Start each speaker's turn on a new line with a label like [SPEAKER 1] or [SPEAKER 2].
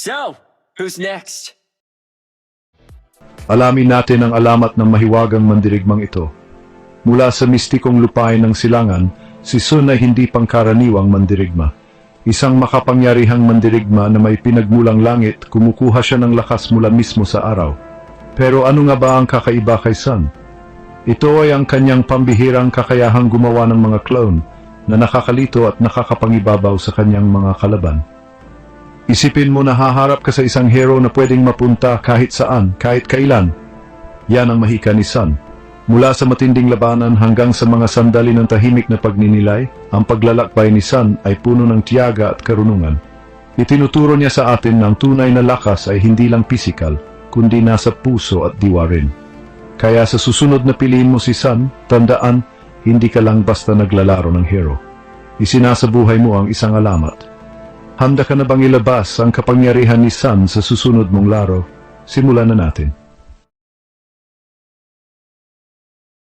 [SPEAKER 1] So, who's next?
[SPEAKER 2] Alamin natin ang alamat ng mahiwagang mandirigmang ito. Mula sa mistikong lupain ng silangan, si Sun ay hindi pangkaraniwang mandirigma. Isang makapangyarihang mandirigma na may pinagmulang langit, kumukuha siya ng lakas mula mismo sa araw. Pero ano nga ba ang kakaiba kay Sun? Ito ay ang kanyang pambihirang kakayahang gumawa ng mga clone na nakakalito at nakakapangibabaw sa kanyang mga kalaban. Isipin mo na haharap ka sa isang hero na pwedeng mapunta kahit saan, kahit kailan. Yan ang mahika ni Sun. Mula sa matinding labanan hanggang sa mga sandali ng tahimik na pagninilay, ang paglalakbay ni Sun ay puno ng tiyaga at karunungan. Itinuturo niya sa atin na ang tunay na lakas ay hindi lang pisikal, kundi nasa puso at diwa rin. Kaya sa susunod na piliin mo si Sun, tandaan, hindi ka lang basta naglalaro ng hero. Isinasabuhay mo ang isang alamat. Handa ka na bang ilabas ang kapangyarihan ni Sun sa susunod mong laro? Simulan na natin.